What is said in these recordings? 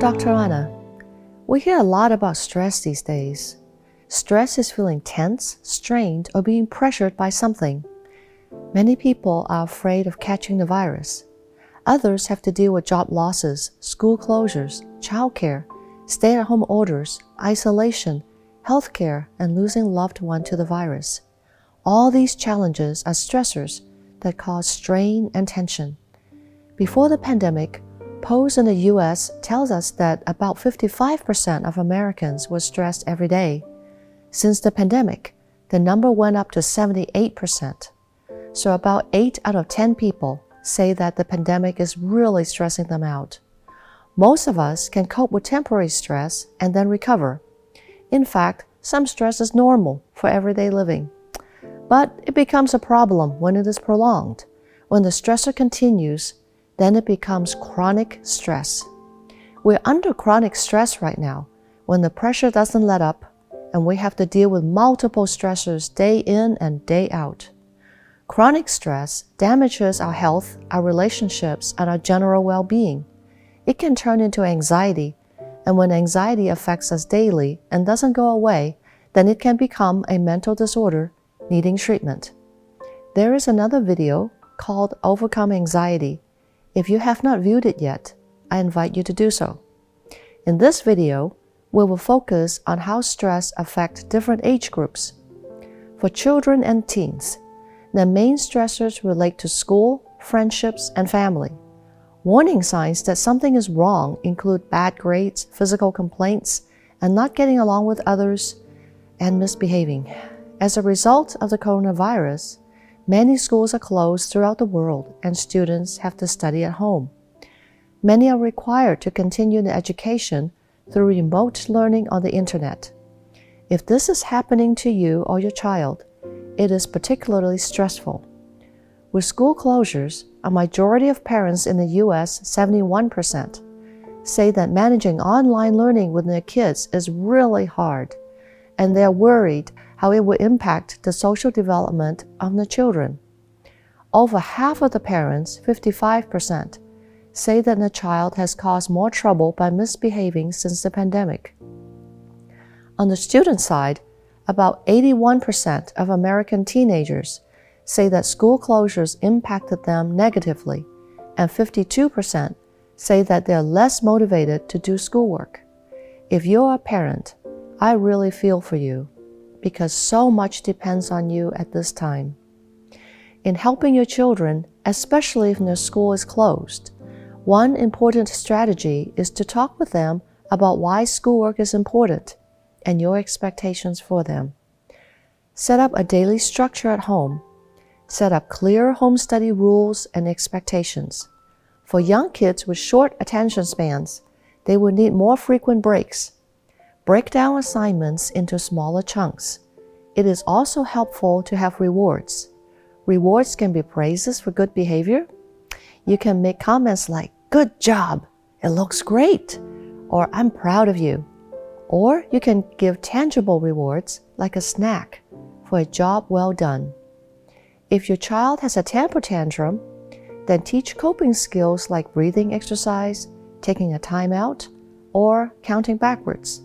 Dr. Anna. We hear a lot about stress these days. Stress is feeling tense, strained, or being pressured by something. Many people are afraid of catching the virus. Others have to deal with job losses, school closures, childcare, stay-at-home orders, isolation, healthcare, and losing loved one to the virus. All these challenges are stressors that cause strain and tension. Before the pandemic, polls in the U.S. tells us that about 55% of Americans were stressed every day. Since the pandemic, the number went up to 78%. So about 8 out of 10 people say that the pandemic is really stressing them out. Most of us can cope with temporary stress and then recover. In fact, some stress is normal for everyday living. But it becomes a problem when it is prolonged. When the stressor continues, then it becomes chronic stress. We're under chronic stress right now when the pressure doesn't let up and we have to deal with multiple stressors day in and day out. Chronic stress damages our health, our relationships, and our general well-being. It can turn into anxiety, and when anxiety affects us daily and doesn't go away, then it can become a mental disorder needing treatment. There is another video called Overcome Anxiety. If you have not viewed it yet, I invite you to do so. In this video, we will focus on how stress affects different age groups. For children and teens, the main stressors relate to school, friendships, and family. Warning signs that something is wrong include bad grades, physical complaints, and not getting along with others, and misbehaving. As a result of the coronavirus, many schools are closed throughout the world and students have to study at home. Many are required to continue their education through remote learning on the internet. If this is happening to you or your child, it is particularly stressful. With school closures, a majority of parents in the U.S., 71%, say that managing online learning with their kids is really hard, and they are worried how it will impact the social development of the children. Over half of the parents, 55%, say that the child has caused more trouble by misbehaving since the pandemic. On the student side, about 81% of American teenagers say that school closures impacted them negatively, and 52% say that they're less motivated to do schoolwork. If you're a parent, I really feel for you, because so much depends on you at this time. In helping your children, especially if their school is closed, one important strategy is to talk with them about why schoolwork is important and your expectations for them. Set up a daily structure at home. Set up clear home study rules and expectations. For young kids with short attention spans, they will need more frequent breaks. Break down assignments into smaller chunks. It is also helpful to have rewards. Rewards can be praises for good behavior. You can make comments like, "Good job, it looks great," or "I'm proud of you." Or you can give tangible rewards like a snack for a job well done. If your child has a temper tantrum, then teach coping skills like breathing exercise, taking a time out, or counting backwards.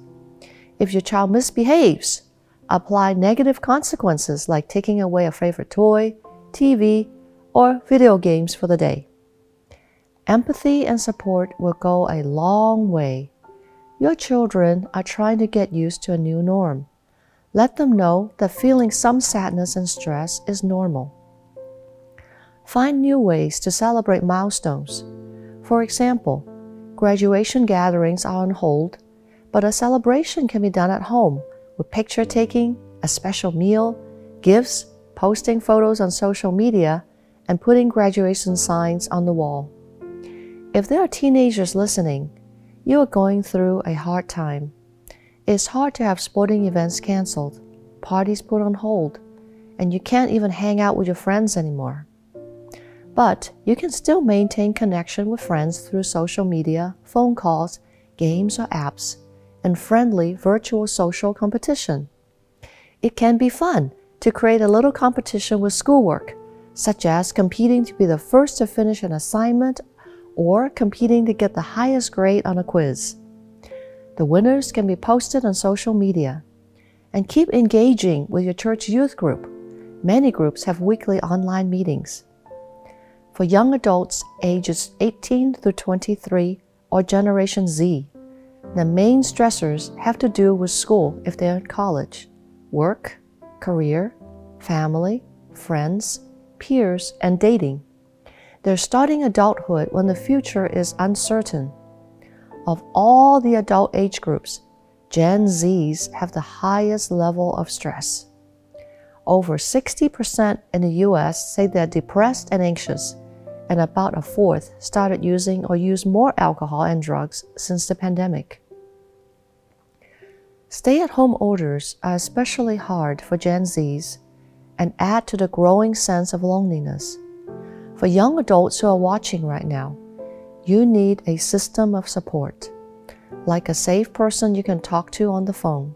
If your child misbehaves, apply negative consequences like taking away a favorite toy, TV, or video games for the day. Empathy and support will go a long way. Your children are trying to get used to a new norm. Let them know that feeling some sadness and stress is normal. Find new ways to celebrate milestones. For example, graduation gatherings are on hold, but a celebration can be done at home with picture taking, a special meal, gifts, posting photos on social media, and putting graduation signs on the wall. If there are teenagers listening, you are going through a hard time. It's hard to have sporting events canceled, parties put on hold, and you can't even hang out with your friends anymore. But you can still maintain connection with friends through social media, phone calls, games or apps, and friendly virtual social competition. It can be fun to create a little competition with schoolwork, such as competing to be the first to finish an assignment or competing to get the highest grade on a quiz. The winners can be posted on social media. And keep engaging with your church youth group. Many groups have weekly online meetings. For young adults ages 18 through 23 or Generation Z, the main stressors have to do with school if they're in college, work, career, family, friends, peers, and dating. They're starting adulthood when the future is uncertain. Of all the adult age groups, Gen Zs have the highest level of stress. Over 60% in the US say they're depressed and anxious, and about a fourth started using or use more alcohol and drugs since the pandemic. Stay-at-home orders are especially hard for Gen Zs and add to the growing sense of loneliness. For young adults who are watching right now, you need a system of support, like a safe person you can talk to on the phone.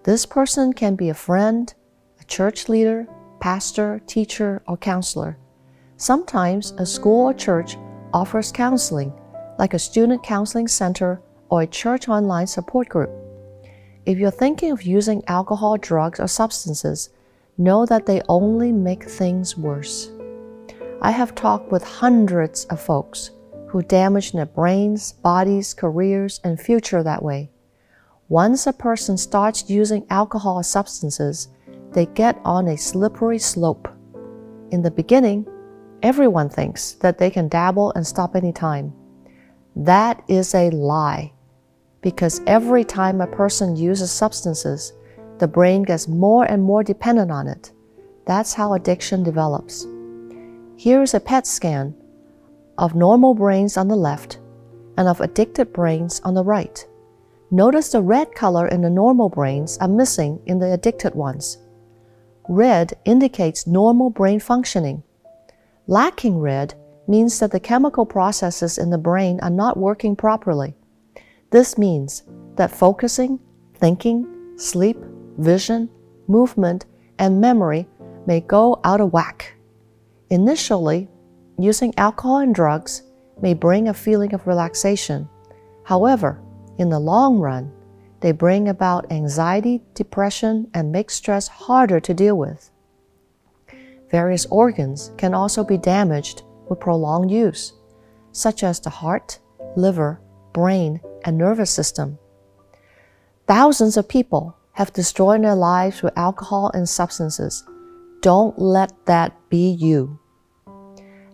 This person can be a friend, a church leader, pastor, teacher, or counselor. Sometimes a school or church offers counseling, like a student counseling center or a church online support group. If you're thinking of using alcohol, drugs, or substances, know that they only make things worse. I have talked with hundreds of folks who damage their brains, bodies, careers, and future that way. Once a person starts using alcohol or substances, they get on a slippery slope. In the beginning, everyone thinks that they can dabble and stop anytime. That is a lie, because every time a person uses substances, the brain gets more and more dependent on it. That's how addiction develops. Here is a PET scan of normal brains on the left and of addicted brains on the right. Notice the red color in the normal brains are missing in the addicted ones. Red indicates normal brain functioning. Lacking red means that the chemical processes in the brain are not working properly. This means that focusing, thinking, sleep, vision, movement, and memory may go out of whack. Initially, using alcohol and drugs may bring a feeling of relaxation. However, in the long run, they bring about anxiety, depression, and make stress harder to deal with. Various organs can also be damaged with prolonged use, such as the heart, liver, brain, and nervous system. Thousands of people have destroyed their lives with alcohol and substances. Don't let that be you.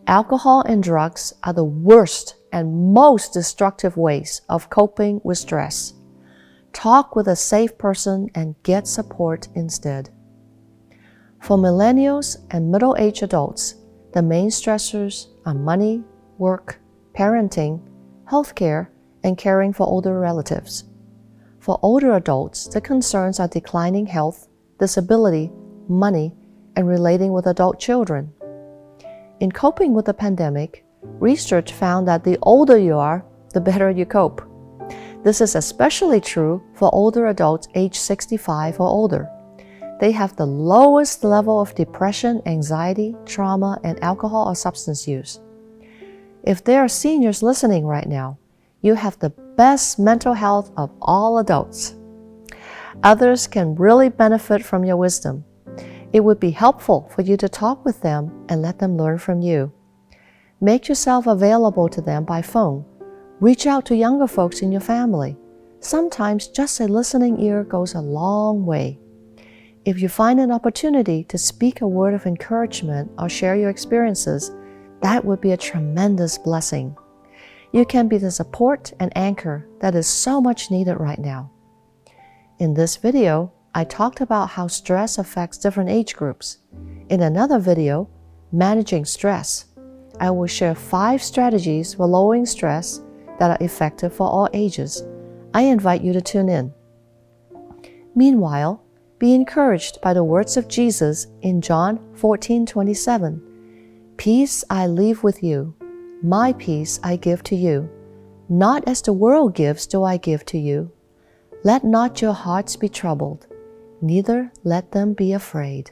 Alcohol and drugs are the worst and most destructive ways of coping with stress. Talk with a safe person and get support instead. For millennials and middle-aged adults, the main stressors are money, work, parenting, healthcare, and caring for older relatives. For older adults, the concerns are declining health, disability, money, and relating with adult children. In coping with the pandemic, research found that the older you are, the better you cope. This is especially true for older adults aged 65 or older. They have the lowest level of depression, anxiety, trauma, and alcohol or substance use. If there are seniors listening right now, you have the best mental health of all adults. Others can really benefit from your wisdom. It would be helpful for you to talk with them and let them learn from you. Make yourself available to them by phone. Reach out to younger folks in your family. Sometimes just a listening ear goes a long way. If you find an opportunity to speak a word of encouragement or share your experiences, that would be a tremendous blessing. You can be the support and anchor that is so much needed right now. In this video, I talked about how stress affects different age groups. In another video, Managing Stress, I will share 5 strategies for lowering stress that are effective for all ages. I invite you to tune in. Meanwhile, be encouraged by the words of Jesus in John 14:27. Peace I leave with you, my peace I give to you. Not as the world gives do I give to you. Let not your hearts be troubled, neither let them be afraid.